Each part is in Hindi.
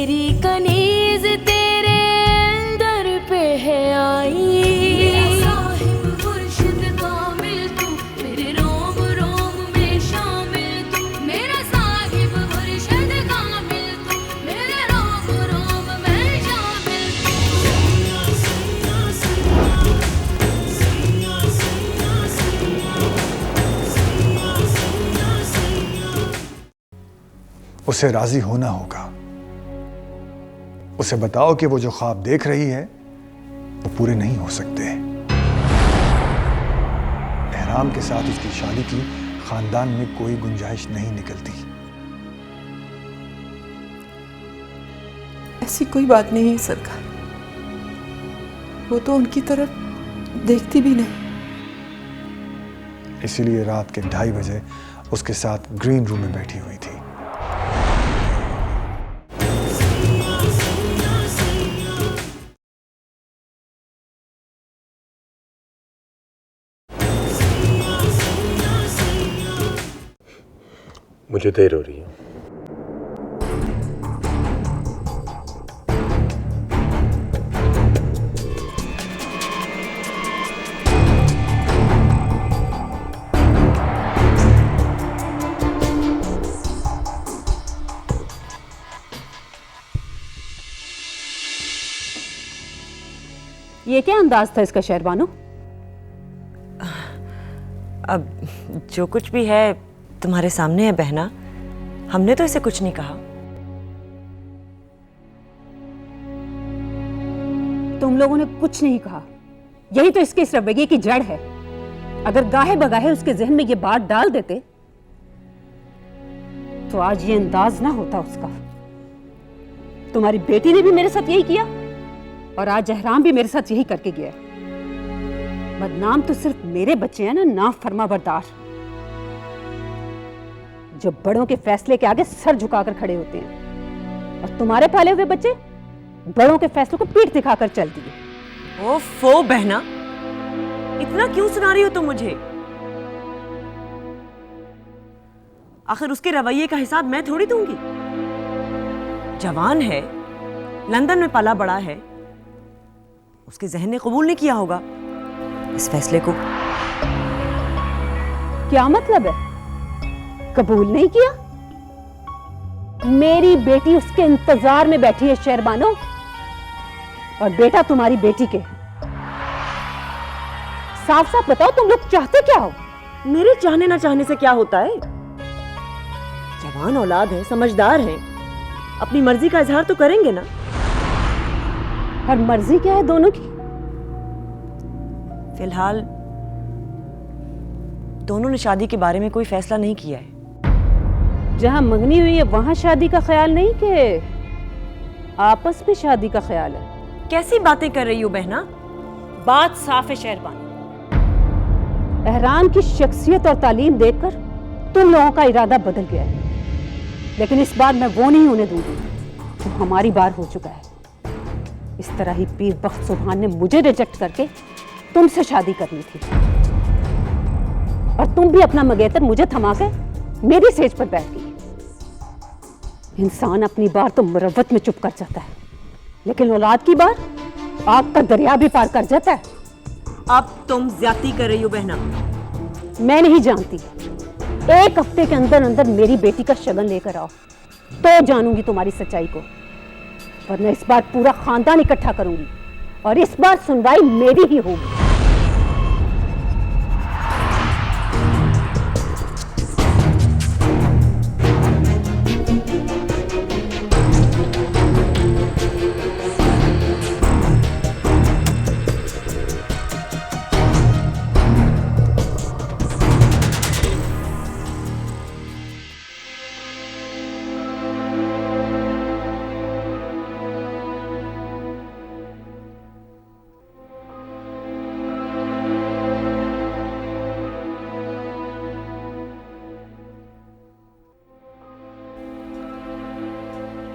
मेरी कनीज तेरे दर पे है आई। साहिब मुर्शिद कामिल तू, मेरे रोम रोम में शामिल तू। मेरा साहिब मुर्शिद कामिल तू, मेरे रोम रोम में शामिल तू। उसे राजी होना होगा। उसे बताओ कि वो जो ख्वाब देख रही है वो पूरे नहीं हो सकते। एहराम के साथ उसकी शादी की खानदान में कोई गुंजाइश नहीं निकलती। ऐसी कोई बात नहीं है सरकार, वो तो उनकी तरफ देखती भी नहीं। इसीलिए रात के 2:30 बजे उसके साथ ग्रीन रूम में बैठी हुई थी। मुझे देर हो रही है। ये क्या अंदाज था इसका शहरबानो? अब जो कुछ भी है तुम्हारे सामने है बहना, हमने तो इसे कुछ नहीं कहा। तुम लोगों ने कुछ नहीं कहा, यही तो इसके इस रवैये की जड़ है। अगर गाहे बगाहे उसके जहन में ये बात डाल देते तो आज ये अंदाज ना होता उसका। तुम्हारी बेटी ने भी मेरे साथ यही किया और आज एहराम भी मेरे साथ यही करके गया। बदनाम तो सिर्फ मेरे बच्चे हैं ना, नाफरमाबरदार, जो बड़ों के फैसले के आगे सर झुकाकर खड़े होते हैं। और तुम्हारे पाले हुए बच्चे बड़ों के फैसलों को पीठ दिखाकर चल दिए। ओफो बहना, इतना क्यों सुना रही हो तुम मुझे? आखिर उसके रवैये का हिसाब मैं थोड़ी दूंगी। जवान है, लंदन में पला बड़ा है, उसके जहन ने कबूल नहीं किया होगा इस फैसले को। क्या मतलब है? कबूल नहीं किया? मेरी बेटी उसके इंतजार में बैठी है शहरबानो, और बेटा तुम्हारी बेटी के। साफ साफ बताओ तुम लोग चाहते क्या हो? मेरे चाहने ना चाहने से क्या होता है? जवान औलाद है, समझदार है, अपनी मर्जी का इजहार तो करेंगे ना। और मर्जी क्या है दोनों की? फिलहाल दोनों ने शादी के बारे में कोई फैसला नहीं किया है। जहां मंगनी हुई है वहां शादी का ख्याल नहीं कि आपस में शादी का ख्याल है? कैसी बातें कर रही हो बहना? बात साफ है शहरबानो, एहराम की शख्सियत और तालीम देखकर तुम लोगों का इरादा बदल गया है। लेकिन इस बार मैं वो नहीं होने दूंगी जो हमारी बार हो चुका है। इस तरह ही पीर बख्त सुभान ने मुझे रिजेक्ट करके तुमसे शादी करनी थी, और तुम भी अपना मंगेतर मुझे थमा के मेरी सेज पर बैठ गई। इंसान अपनी बार तो मुरव्वत में चुप कर जाता है, लेकिन औलाद की बार आग का दरिया भी पार कर जाता है। अब तुम ज्यादती कर रही हो बहना। मैं नहीं जानती। 1 हफ्ते के अंदर अंदर मेरी बेटी का शगन लेकर आओ तो जानूंगी तुम्हारी सच्चाई को, वरना इस बार पूरा खानदान इकट्ठा करूंगी और इस बार सुनवाई मेरी ही होगी।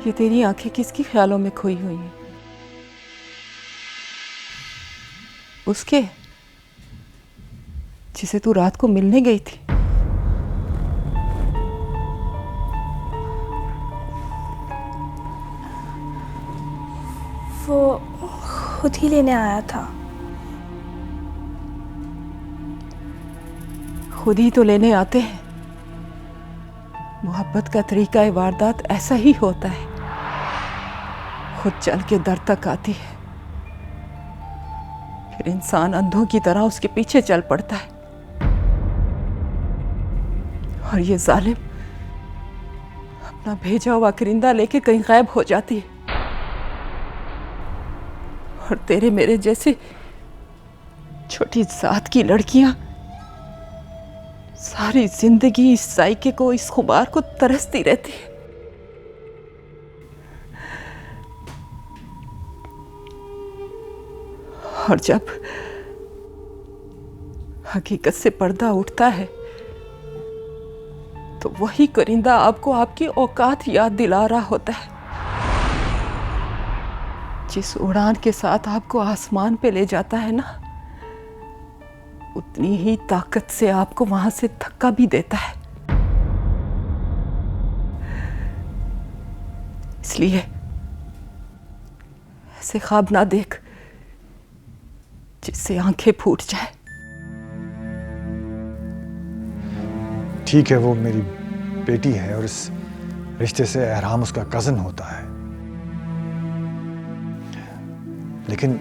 ये तेरी आंखें किसकी ख्यालों में खोई हुई हैं? उसके जिसे तू रात को मिलने गई थी। वो खुद ही लेने आया था। खुद ही तो लेने आते हैं। मोहब्बत का तरीका वारदात ऐसा ही होता है, खुद चल के दर तक आती है, फिर इंसान अंधों की तरह उसके पीछे चल पड़ता है। और ये जालिम अपना भेजा हुआ करिंदा लेके कहीं गायब हो जाती है, और तेरे मेरे जैसे छोटी जात की लड़कियां सारी जिंदगी इस जायके को, इस खुमार को तरसती रहती है। और जब हकीकत से पर्दा उठता है तो वही करिंदा आपको आपकी औकात याद दिला रहा होता है। जिस उड़ान के साथ आपको आसमान पे ले जाता है ना, उतनी ही ताकत से आपको वहां से धक्का भी देता है। इसलिए ऐसे ख्वाब ना देख जिससे आंखें फूट जाए। ठीक है, वो मेरी बेटी है और इस रिश्ते से एहराम उसका कजन होता है, लेकिन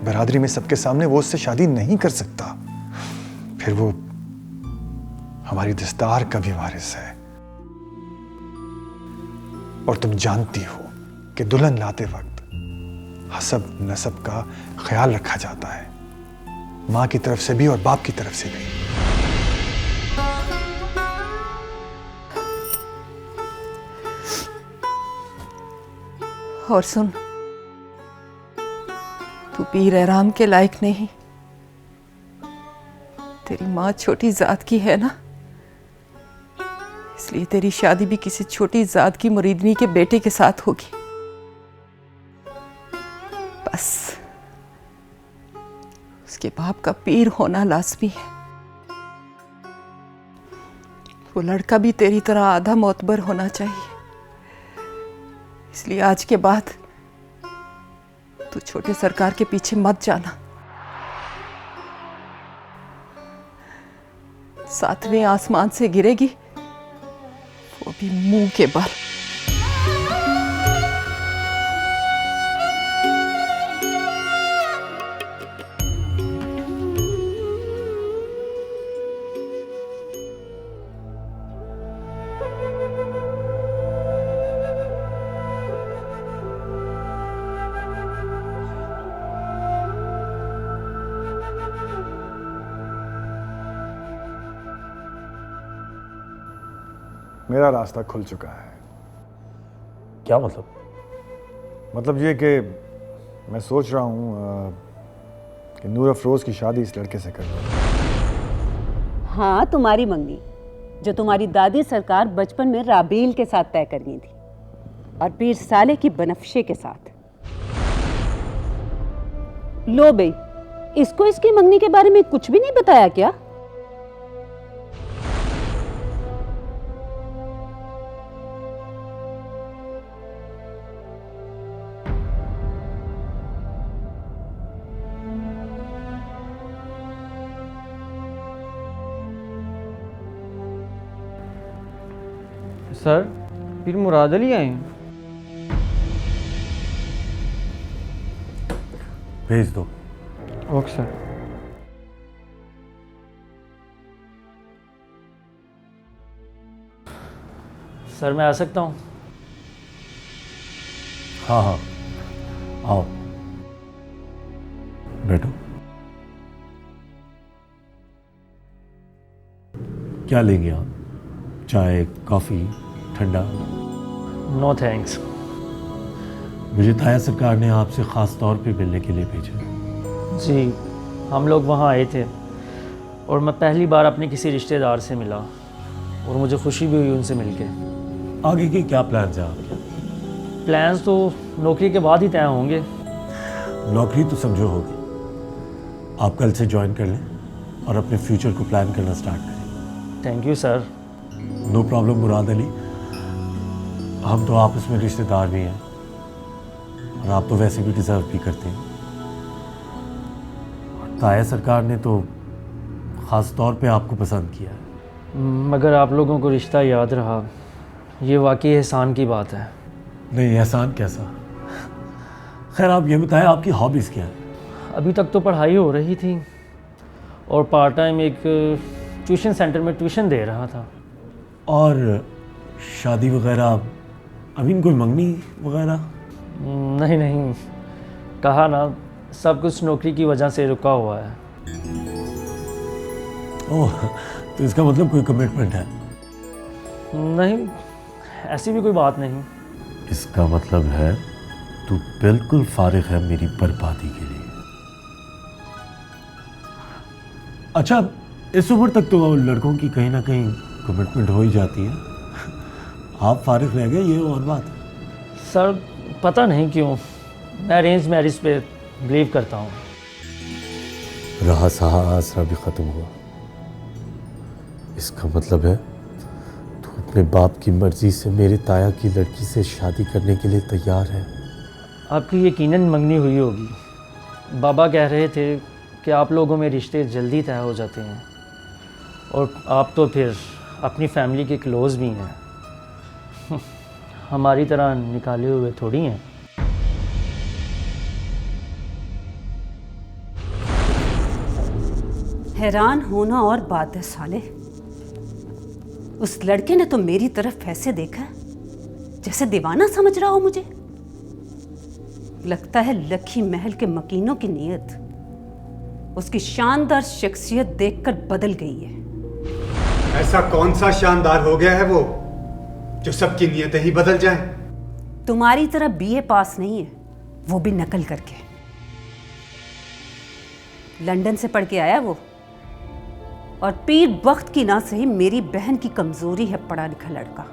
बरादरी में सबके सामने वो उससे शादी नहीं कर सकता। फिर वो हमारी दस्तार का भी वारिस है। और तुम जानती हो कि दुल्हन लाते वक्त हसब नसब का ख्याल रखा जाता है, मां की तरफ से भी और बाप की तरफ से भी। और सुन, तू पीर एहराम के लायक नहीं। तेरी माँ छोटी जात की है ना, इसलिए तेरी शादी भी किसी छोटी जात की मुरीदनी के बेटे के साथ होगी। बस उसके बाप का पीर होना लाजमी है। वो लड़का भी तेरी तरह आधा मोतबर होना चाहिए। इसलिए आज के बाद तू छोटे सरकार के पीछे मत जाना। 7वें आसमान से गिरेगी, वो भी मुंह के बल। मेरा रास्ता खुल चुका है। क्या मतलब? मतलब ये कि मैं सोच रहा हूँ कि नूर अफरोज की शादी इस लड़के से कर दूँ। हाँ, तुम्हारी मंगनी जो तुम्हारी दादी सरकार बचपन में राबील के साथ तय कर गई थी, और पीर साले की बनफशे के साथ। लो बई, इसको इसकी मंगनी के बारे में कुछ भी नहीं बताया क्या? सर, पीर मुराद अली आए हैं। भेज दो। Okay sir. सर, मैं आ सकता हूँ? हाँ हाँ, आओ बैठो। क्या लेंगे आप? चाय, कॉफ़ी, ठंडा? No thanks. मुझे ताया सरकार ने आपसे ख़ास तौर पे मिलने के लिए भेजा। जी, हम लोग वहाँ आए थे और मैं पहली बार अपने किसी रिश्तेदार से मिला और मुझे खुशी भी हुई उनसे मिलके। आगे के क्या प्लान्स हैं आपके? प्लान्स तो नौकरी के बाद ही तय होंगे। नौकरी तो समझो होगी, आप कल से ज्वाइन कर लें और अपने फ्यूचर को प्लान करना स्टार्ट करें। Thank you sir. No problem Murad Ali, हम तो आपस में रिश्तेदार भी हैं और और आप तो वैसे भी डिजर्व भी करते हैं। और ताया सरकार ने तो ख़ास तौर पे आपको पसंद किया है। मगर आप लोगों को रिश्ता याद रहा, ये वाकई एहसान की बात है। नहीं, एहसान कैसा। खैर आप ये बताएं आपकी हॉबीज़ क्या है? अभी तक तो पढ़ाई हो रही थी और पार्ट टाइम एक ट्यूशन सेंटर में ट्यूशन दे रहा था। और शादी वगैरह अभी कोई मंगनी वगैरह? नहीं नहीं, कहा ना, सब कुछ नौकरी की वजह से रुका हुआ है। ओह, तो इसका मतलब कोई कमिटमेंट है? नहीं, ऐसी भी कोई बात नहीं। इसका मतलब है तू बिल्कुल फारिग है मेरी बर्बादी के लिए। अच्छा, इस उम्र तक तो लड़कों की कहीं ना कहीं कमिटमेंट हो ही जाती है। आप फारिग रह गए, ये और बात। सर पता नहीं क्यों मैं अरेंज मैरिज पे बिलीव करता हूँ। रहा सहा आसरा भी ख़त्म हुआ। इसका मतलब है तू अपने बाप की मर्जी से मेरे ताया की लड़की से शादी करने के लिए तैयार है। आपकी यकीनन मंगनी हुई होगी। बाबा कह रहे थे कि आप लोगों में रिश्ते जल्दी तय हो जाते हैं और आप तो फिर अपनी फैमिली के क्लोज भी हैं। हमारी तरह निकाले हुए थोड़ी हैं। हैरान होना और बात है साले। उस लड़के ने तो मेरी तरफ ऐसे देखा जैसे दीवाना समझ रहा हो मुझे। लगता है लखी महल के मकीनों की नीयत उसकी शानदार शख्सियत देखकर बदल गई है। ऐसा कौन सा शानदार हो गया है वो जो सबकी नीयतें ही बदल जाएं? तुम्हारी तरह बीए पास नहीं है, वो भी नकल करके। लंदन से पढ़ के आया वो, और पीर वक्त की ना सही मेरी बहन की कमजोरी है पढ़ा लिखा लड़का।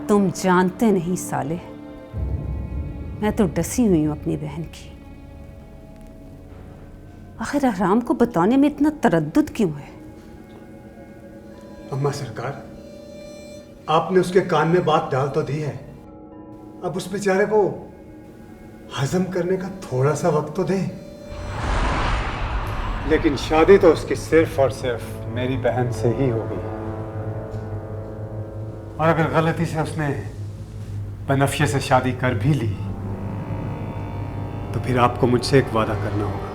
तुम जानते नहीं साले, मैं तो डसी हुई हूं अपनी बहन की। आखिर आराम को बताने में इतना तरद्दुद क्यों है? अम्मा सरकार, आपने उसके कान में बात डाल तो दी है, अब उस बेचारे को हजम करने का थोड़ा सा वक्त तो दें। लेकिन शादी तो उसकी सिर्फ और सिर्फ मेरी बहन से ही होगी। और अगर गलती से उसने बनफ्शे से शादी कर भी ली तो फिर आपको मुझसे एक वादा करना होगा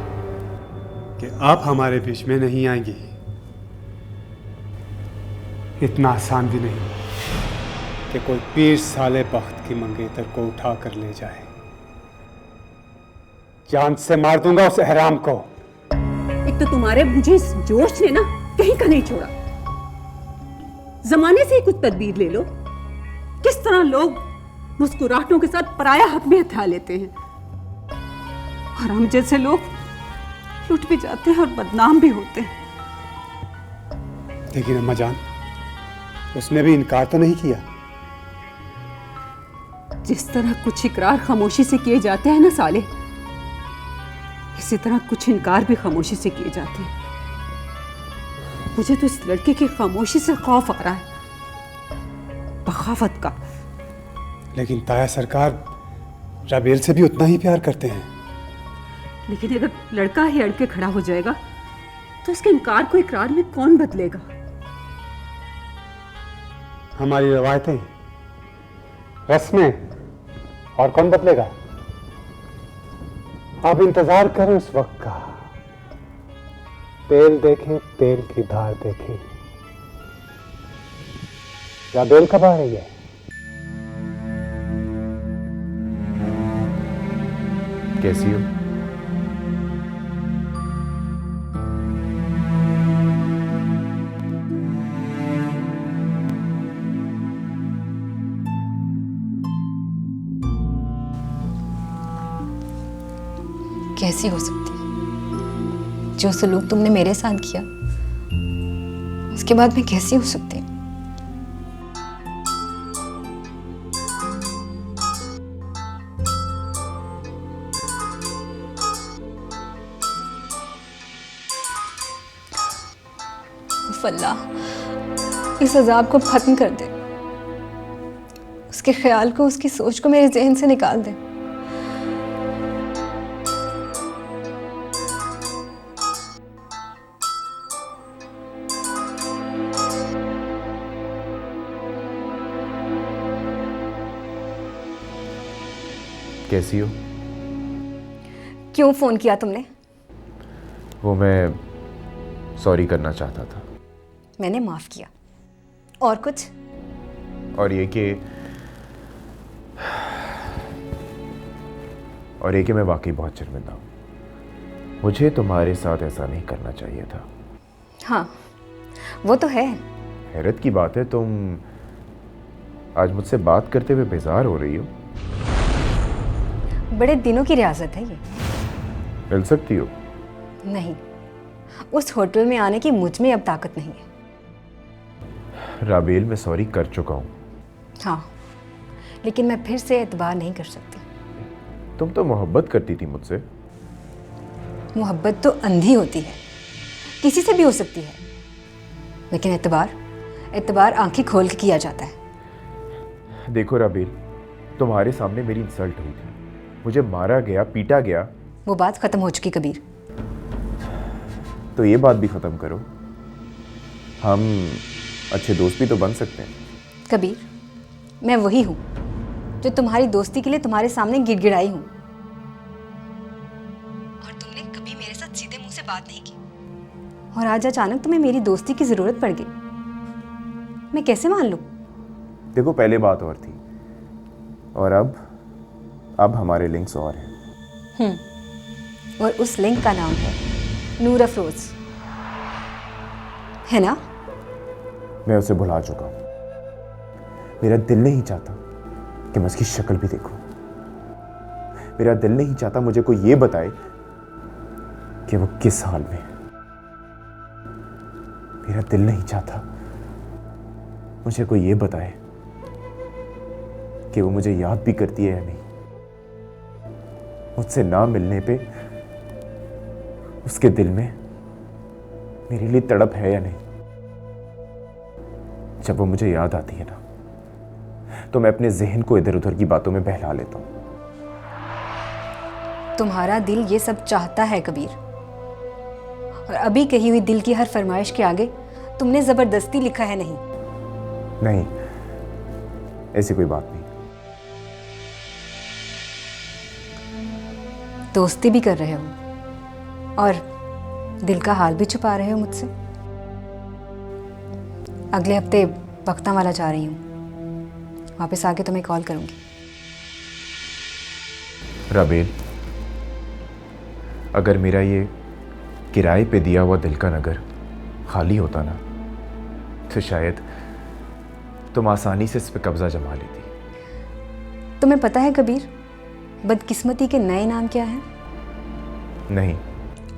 कि आप हमारे बीच में नहीं आएंगी। इतना आसान भी नहीं कि कोई पीर साले बख्त की मंगेतर को उठा कर ले जाए। जान से मार दूंगा उस हराम को। एक तो तुम्हारे मुझे इस जोश ने ना कहीं का नहीं छोड़ा। जमाने से ही कुछ तदबीर ले लो। किस तरह लोग मुस्कुराहटों के साथ पराया हक भी हथिया लेते हैं, और हम जैसे लोग लुट भी जाते हैं और बदनाम भी होते हैं। लेकिन अम्मा जान, उसने भी इनकार तो नहीं किया। जिस तरह कुछ इकरार खामोशी से किए जाते हैं ना साले, इसी तरह कुछ इनकार भी खामोशी से किए जाते हैं। मुझे तो इस लड़के की खामोशी से खौफ आ रहा है, बगावत का। लेकिन ताया सरकार राबेल से भी उतना ही प्यार करते हैं। लेकिन अगर लड़का ही अड़ के खड़ा हो जाएगा तो उसके इनकार को इकरार में कौन बदलेगा? हमारी रवायतें, रस्में, और कौन बदलेगा? आप इंतजार करें उस वक्त का। तेल देखे, तेल की धार देखे। राबेल कब आ रही है? कैसी हो? कैसी हो सकती है? जो सलूक तुमने मेरे साथ किया, उसके बाद मैं कैसी हो सकती हूँ? उफ़ अल्लाह, इस अज़ाब को खत्म कर दे। उसके ख्याल को, उसकी सोच को मेरे जहन से निकाल दें। कैसी हो? क्यों फोन किया तुमने? वो मैं सॉरी करना चाहता था। मैंने माफ किया। और कुछ? और ये कि मैं वाकई बहुत शर्मिंदा हूँ। मुझे तुम्हारे साथ ऐसा नहीं करना चाहिए था। हाँ, वो तो है। हैरत की बात है, तुम आज मुझसे बात करते हुए बेजार हो रही हो। बड़े दिनों की रियाजत है ये। मिल सकती हो? नहीं, उस होटल में आने की मुझ में अब ताकत नहीं है। राबेल, मैं सॉरी कर चुका हूँ। हाँ, लेकिन मैं फिर से एतबार नहीं कर सकती। तुम तो मोहब्बत करती थी मुझसे। मोहब्बत तो अंधी होती है, किसी से भी हो सकती है, लेकिन एतबार आंखें खोल के किया जाता है। देखो राबेल, तुम्हारे सामने मेरी इंसल्ट हुई थी, मुझे मारा गया, पीटा गया। वो बात खत्म हो चुकी कबीर। तो ये बात भी खत्म करो। हम अच्छे दोस्त भी तो बन सकते हैं। कबीर, मैं वही हूँ जो तुम्हारी दोस्ती के लिए तुम्हारे सामने गिड़गिड़ाई हूँ, और तुमने कभी मेरे साथ सीधे मुंह से बात नहीं की, और आज अचानक तुम्हें मेरी दोस्ती की जरूरत पड़ गई। मैं कैसे मान लूँ? देखो, पहले बात और थी, और अब हमारे लिंक्स और हैं। और उस लिंक का नाम है नूर अफरोज, है ना? मैं उसे भुला चुका हूं। मेरा दिल नहीं चाहता कि मैं उसकी शक्ल भी देखूं। मेरा दिल नहीं चाहता मुझे कोई ये बताए कि वो किस हाल में है। मेरा दिल नहीं चाहता मुझे कोई ये बताए कि वो मुझे याद भी करती है या नहीं। मुझसे ना मिलने पे उसके दिल में मेरे लिए तड़प है या नहीं। जब वो मुझे याद आती है ना, तो मैं अपने जहन को इधर उधर की बातों में बहला लेता हूं। तुम्हारा दिल ये सब चाहता है कबीर, और अभी कही हुई दिल की हर फरमाइश के आगे तुमने जबरदस्ती लिखा है नहीं। ऐसी कोई बात नहीं। दोस्ती भी कर रहे हो और दिल का हाल भी छुपा रहे हो मुझसे। अगले हफ्ते बख्ता वाला जा रही हूँ, वापस आके तुम्हें कॉल करूंगी। राबेल, अगर मेरा ये किराए पे दिया हुआ दिल का नगर खाली होता ना, तो शायद तुम आसानी से इस पे कब्जा जमा लेती। तुम्हें पता है कबीर, बदकिस्मती के नए नाम क्या हैं? नहीं।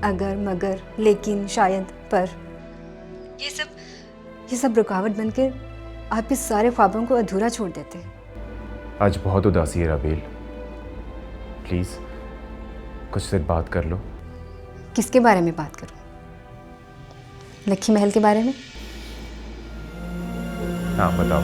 अगर, मगर, लेकिन, शायद, पर। ये सब रुकावट बनकर आप इस सारे ख्वाबों को अधूरा छोड़ देते हैं। आज बहुत उदासी है राबेल, प्लीज कुछ देर बात कर लो। किसके बारे में बात करूं? लक्की महल के बारे में? हाँ, बताओ।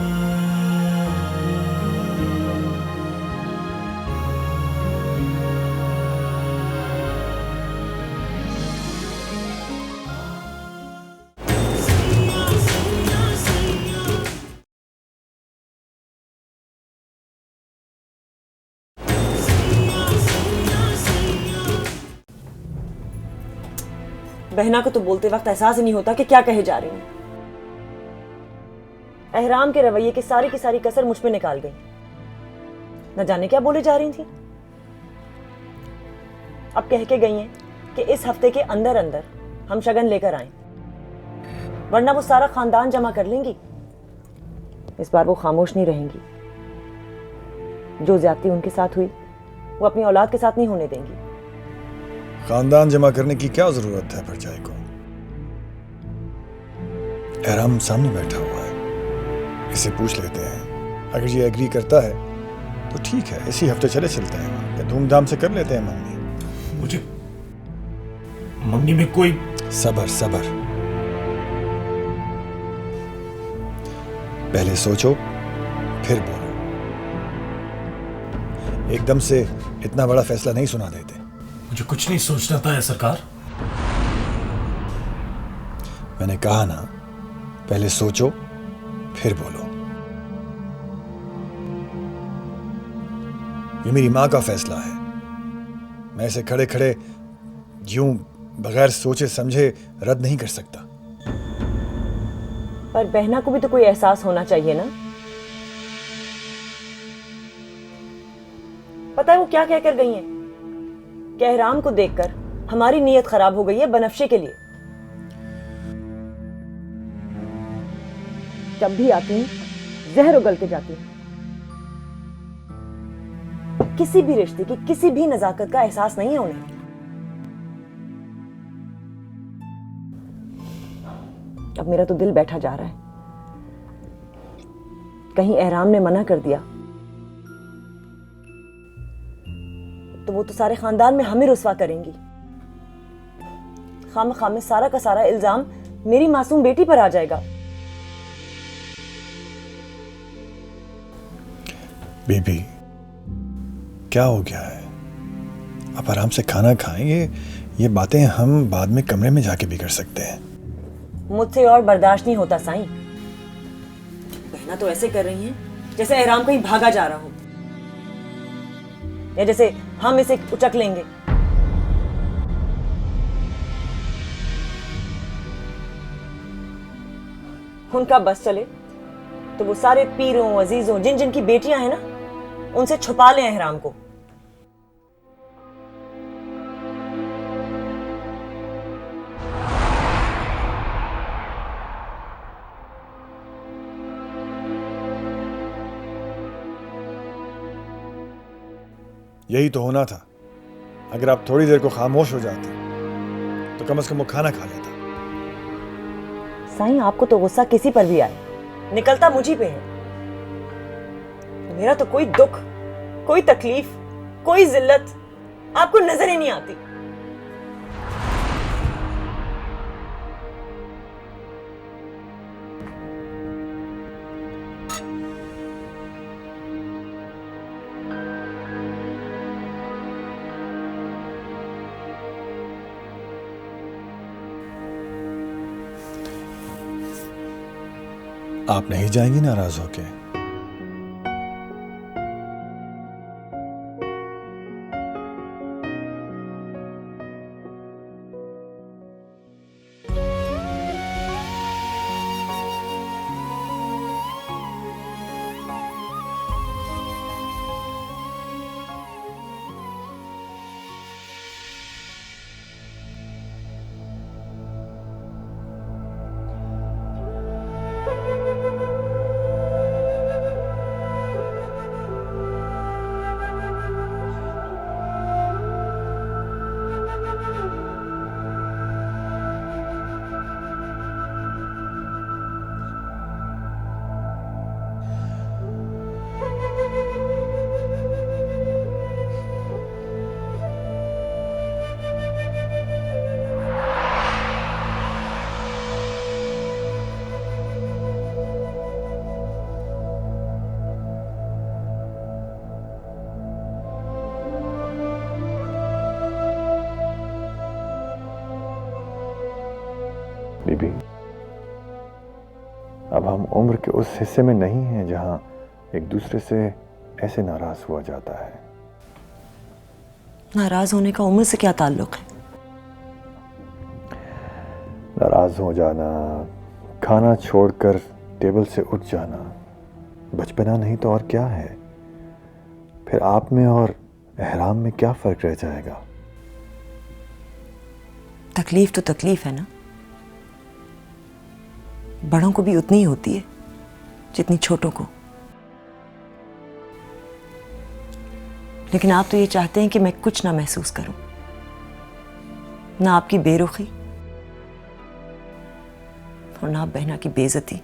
बहना को तो बोलते वक्त एहसास ही नहीं होता कि क्या कहे जा रही हूं। एहराम के रवैये की सारी कसर मुझ पे निकाल गई। न जाने क्या बोले जा रही थी। अब कह के गई हैं कि इस हफ्ते के अंदर अंदर हम शगन लेकर आए, वरना वो सारा खानदान जमा कर लेंगी। इस बार वो खामोश नहीं रहेंगी। जो ज्यादती उनके साथ हुई वो अपनी औलाद के साथ नहीं होने देंगी। खानदान जमा करने की क्या जरूरत है भरजाई को? एहराम सामने बैठा हुआ है, इसे पूछ लेते हैं। अगर ये एग्री करता है तो ठीक है, इसी हफ्ते चले चलते हैं, या धूमधाम से कर लेते हैं मंगनी। मुझे मंगनी में कोई सबर पहले सोचो फिर बोलो। एकदम से इतना बड़ा फैसला नहीं सुना देते। मुझे कुछ नहीं सोचना था सरकार। मैंने कहा ना, पहले सोचो फिर बोलो। ये मेरी मां का फैसला है। मैं इसे खड़े खड़े यूं बगैर सोचे समझे रद्द नहीं कर सकता। पर बहना को भी तो कोई एहसास होना चाहिए ना। पता है वो क्या कहकर गई हैं? कि एहराम को देखकर हमारी नीयत खराब हो गई है बनफ्शे के लिए। जब भी आती हैं जहर उगल के जाती हैं। किसी भी रिश्ते की, किसी भी नजाकत का एहसास नहीं है उन्हें। अब मेरा तो दिल बैठा जा रहा है। कहीं एहराम ने मना कर दिया तो वो तो सारे खानदान में हमें रुस्वा करेंगी। खाम में सारा का सारा इल्जाम मेरी मासूम बेटी पर आ जाएगा। बीबी, क्या हो गया है? आप आराम से खाना खाएं। ये बातें हम बाद में कमरे में जाके भी कर सकते हैं। मुझसे और बर्दाश्त नहीं होता साईं। बहना तो ऐसे कर रही हैं जैसे एहराम कहीं भागा जा रहा हो, या जैसे हम इसे उचक लेंगे। उनका बस चले तो वो सारे पीरों अजीजों जिन जिन की बेटियां हैं ना, उनसे छुपा लें एहराम को। यही तो होना था। अगर आप थोड़ी देर को खामोश हो जाते तो कम से कम वो खाना खा लेता। साईं, आपको तो गुस्सा किसी पर भी आए, निकलता मुझी पे है। मेरा तो कोई दुख, कोई तकलीफ, कोई जिल्लत आपको नजर ही नहीं आती। आप नहीं जाएंगी नाराज होके? बीबी, अब हम उम्र के उस हिस्से में नहीं हैं जहां एक दूसरे से ऐसे नाराज हुआ जाता है। नाराज होने का उम्र से क्या ताल्लुक है? नाराज हो जाना, खाना छोड़कर टेबल से उठ जाना बचपना नहीं तो और क्या है? फिर आप में और एहराम में क्या फर्क रह जाएगा? तकलीफ तो तकलीफ है ना। बड़ों को भी उतनी ही होती है जितनी छोटों को। लेकिन आप तो ये चाहते हैं कि मैं कुछ ना महसूस करूं, ना आपकी बेरुखी और ना बहना की बेइज्जती।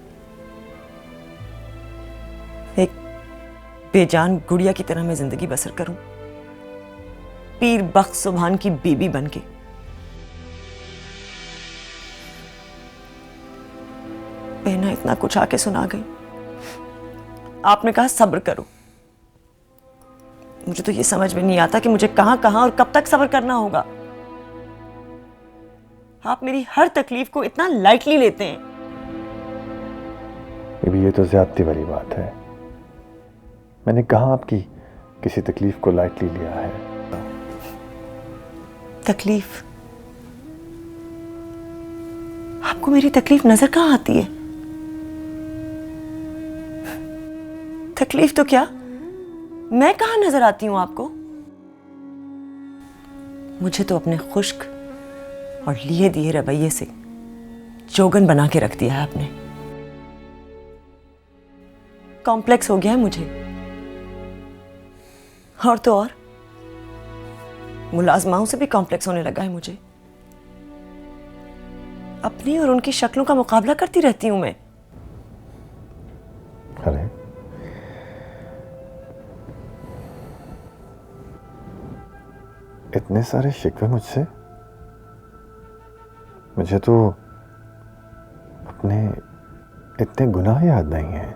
एक बेजान गुड़िया की तरह मैं जिंदगी बसर करूं, पीर बख्त सुभान की बीबी बनके। बहना इतना कुछ आके सुना गई। आपने कहा सब्र करो, मुझे तो ये समझ में नहीं आता कि मुझे कहां कहां और कब तक सब्र करना होगा। आप मेरी हर तकलीफ को इतना लाइटली लेते हैं। ये तो ज्यादती वाली बात है। मैंने कहा आपकी किसी तकलीफ को लाइटली लिया है। तकलीफ? आपको मेरी तकलीफ नजर कहां आती है? तकलीफ तो क्या, मैं कहां नजर आती हूं आपको? मुझे तो अपने खुश्क और लिए दिए रवैये से जोगन बना के रख दिया है आपने। कॉम्प्लेक्स हो गया है मुझे, और तो और मुलाजमाओं से भी कॉम्प्लेक्स होने लगा है मुझे। अपनी और उनकी शक्लों का मुकाबला करती रहती हूं मैं। अरे इतने सारे शिकवे मुझसे? मुझे तो अपने इतने गुनाह याद नहीं है।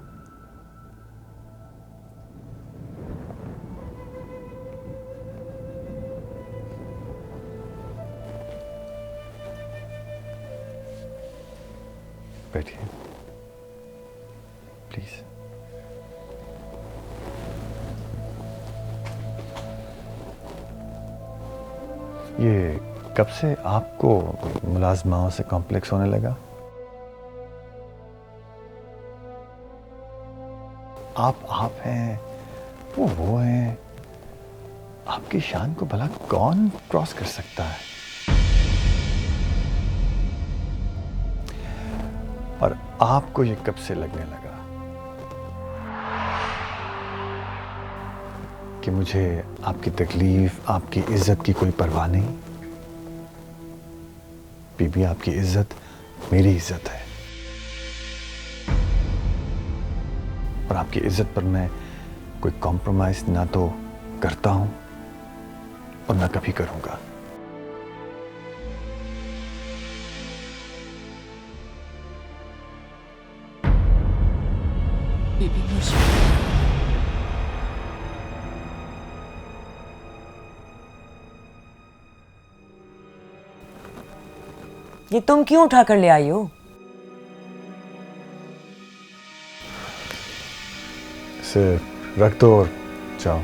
बैठिए प्लीज। ये कब से आपको मुलाजमाओं से कॉम्प्लेक्स होने लगा? आप हैं, वो हैं। आपकी शान को भला कौन क्रॉस कर सकता है? और आपको ये कब से लगने लगा कि मुझे आपकी तकलीफ, आपकी इज्जत की कोई परवाह नहीं? बीबी, आपकी इज्जत मेरी इज्जत है, और आपकी इज्जत पर मैं कोई कॉम्प्रोमाइज ना तो करता हूं और ना कभी करूंगा। बीबी मुझे ये तुम क्यों उठा कर ले आई हो? इसे रख दो और जाओ।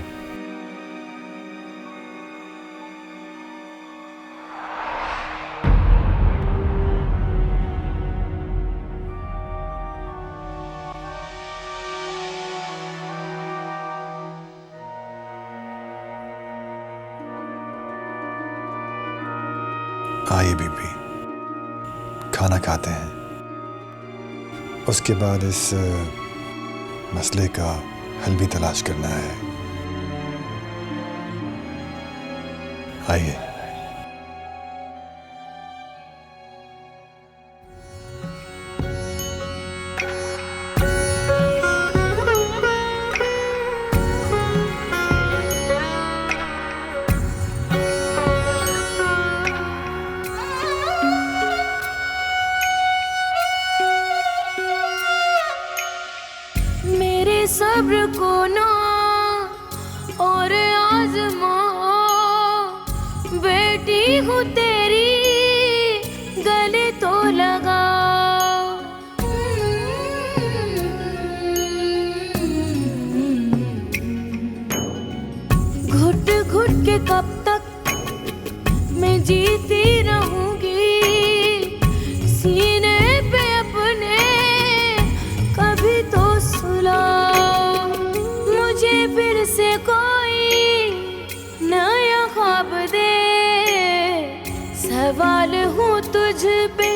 आइए बीबी, खाना खाते हैं, उसके बाद इस मसले का हल भी तलाश करना है। आइए। सब्र को ना और आजमा, बेटी हूँ तेरी गले तो लगा। घुट घुट के कब तक मैं जीती रहूंगी, सीने पे अपने कभी तो सुला। फिर से कोई नया ख्वाब दे, सवाल हूँ तुझ पे,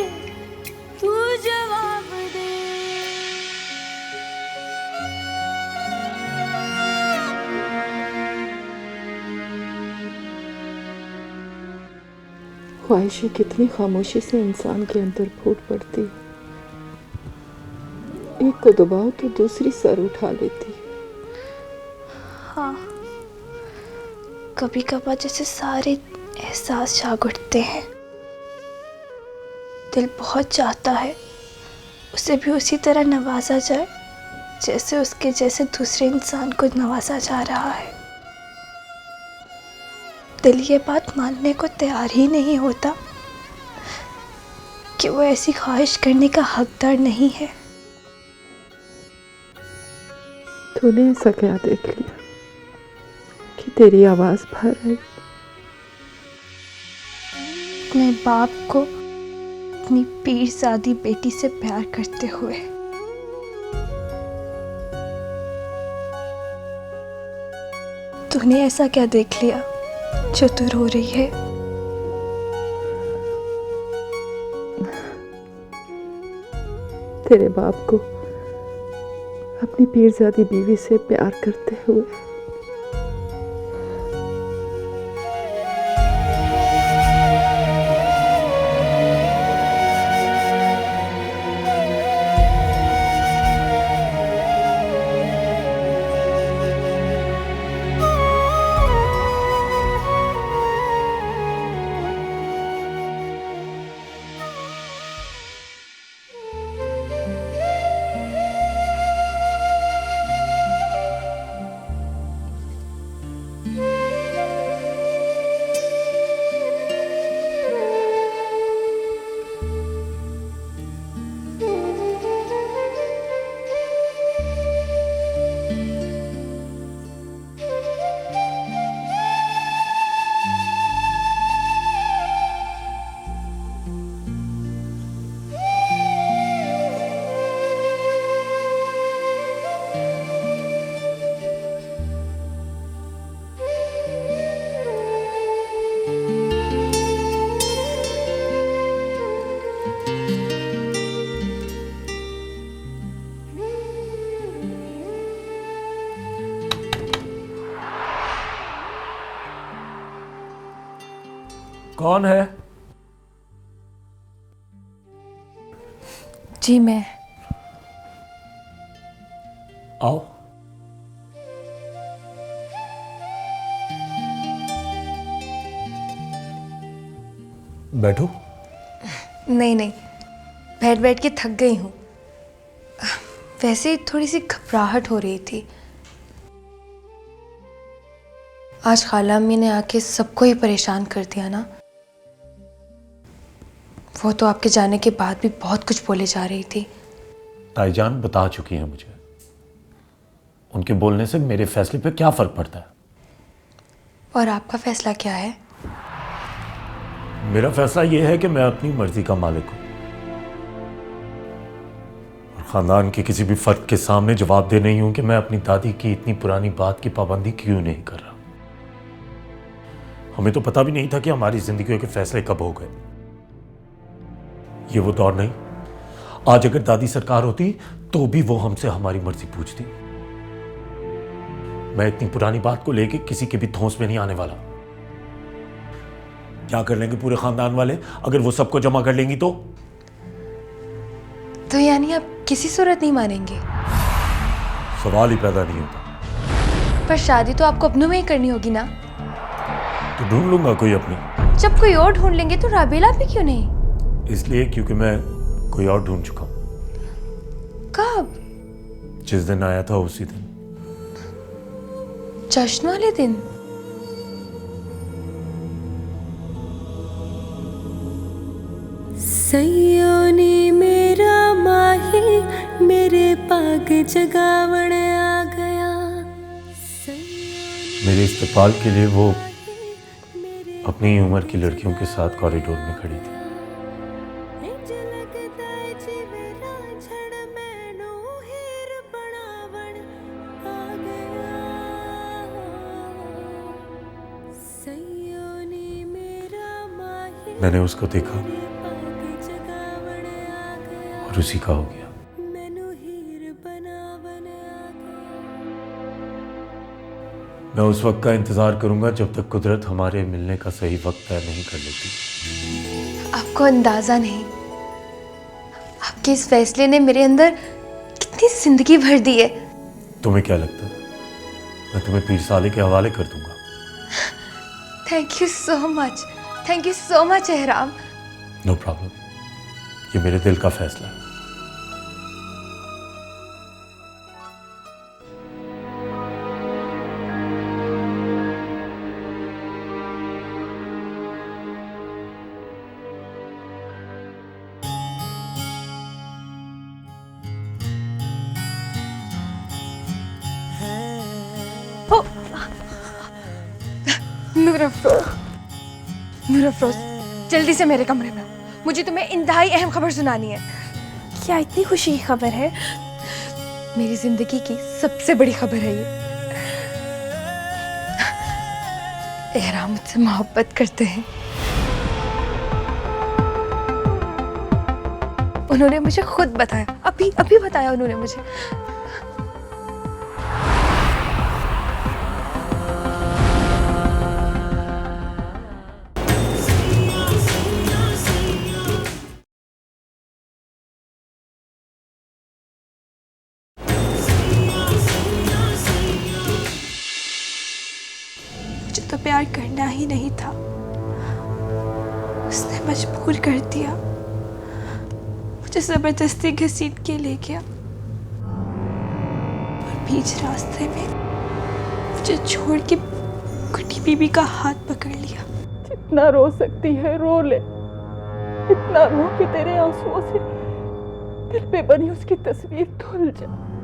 तू जवाब दे। ख्वाहिशें कितनी खामोशी से इंसान के अंदर फूट पड़ती है। एक को दबाओ तो दूसरी सर उठा लेती है। हाँ, कभी कभार जैसे सारे एहसास जाग उठते हैं। दिल बहुत चाहता है उसे भी उसी तरह नवाजा जाए जैसे उसके जैसे दूसरे इंसान को नवाजा जा रहा है। दिल ये बात मानने को तैयार ही नहीं होता कि वो ऐसी ख्वाहिश करने का हकदार नहीं है। तूने ऐसा क्या देख लिया कि तेरी आवाज बाहर आई? अपने बाप को अपनी पीरजादी बेटी से प्यार करते हुए। तूने ऐसा क्या देख लिया जो तू रो रही है? तेरे बाप को अपनी पीरजादी बीवी से प्यार करते हुए। कौन है? जी मैं। आओ। बैठो। नहीं नहीं, बैठ बैठ के थक गई हूँ। वैसे ही थोड़ी सी घबराहट हो रही थी। आज खाला अम्मी ने आके सबको ही परेशान कर दिया ना। वो तो आपके जाने के बाद भी बहुत कुछ बोले जा रही थी। ताईजान बता चुकी हैं मुझे। उनके बोलने से मेरे फैसले पे क्या फर्क पड़ता है? और आपका फैसला क्या है? मेरा फैसला यह है कि मैं अपनी मर्जी का मालिक हूं और खानदान के किसी भी फर्द के सामने जवाब दे नहीं हूं कि मैं अपनी दादी की इतनी पुरानी बात की पाबंदी क्यों नहीं कर रहा। हमें तो पता भी नहीं था कि हमारी जिंदगियों के फैसले कब हो गए। ये वो दौर नहीं। आज अगर दादी सरकार होती तो भी वो हमसे हमारी मर्जी पूछती। मैं इतनी पुरानी बात को लेके किसी के भी धौंस में नहीं आने वाला। क्या कर लेंगे पूरे खानदान वाले अगर वो सबको जमा कर लेंगी तो यानी आप किसी सूरत नहीं मानेंगे? सवाल ही पैदा नहीं होता। पर शादी तो आपको अपनों में ही करनी होगी ना। तो ढूंढ लूंगा कोई अपनी। जब कोई और ढूंढ लेंगे तो राबेला भी क्यों नहीं? इसलिए क्योंकि मैं कोई और ढूंढ चुका हूं। कब? जिस दिन आया था उसी दिन। जश्न वाले दिन? सयोनी मेरा माही मेरे पाग जगावण आ गया। मेरे इस्तेकाल के लिए वो अपनी ही उम्र की लड़कियों के साथ कॉरिडोर में खड़ी थी। मैंने उसको देखा और उसी का हो गया। मैं उस वक्त का इंतजार करूंगा जब तक कुदरत हमारे मिलने का सही वक्त तय नहीं कर लेती। आपको अंदाजा नहीं, आपके इस फैसले ने मेरे अंदर कितनी जिंदगी भर दी है। तुम्हें क्या लगता है मैं तुम्हें पीर साले के हवाले कर दूंगा? Thank you so much, thank you so much Ehram. No problem, ये मेरे दिल का फैसला है। नूर अफरोज, नूर अफरोज, जल्दी से मेरे कमरे में। मुझे तुम्हें इंतहाई अहम खबर सुनानी है। क्या इतनी खुशी की खबर है? मेरी जिंदगी की सबसे बड़ी खबर है ये। एहराम मुझसे मोहब्बत करते हैं। उन्होंने मुझे खुद बताया, अभी अभी बताया उन्होंने मुझे। मुझे तो प्यार करना ही नहीं था, उसने मजबूर कर दिया, मुझे जबरदस्ती घसीट के ले गया और बीच रास्ते में मुझे छोड़ के कुटी बीबी का हाथ पकड़ लिया। जितना रो सकती है रो ले, इतना रो कि तेरे आंसुओं से दिल पे बनी उसकी तस्वीर धुल जाए।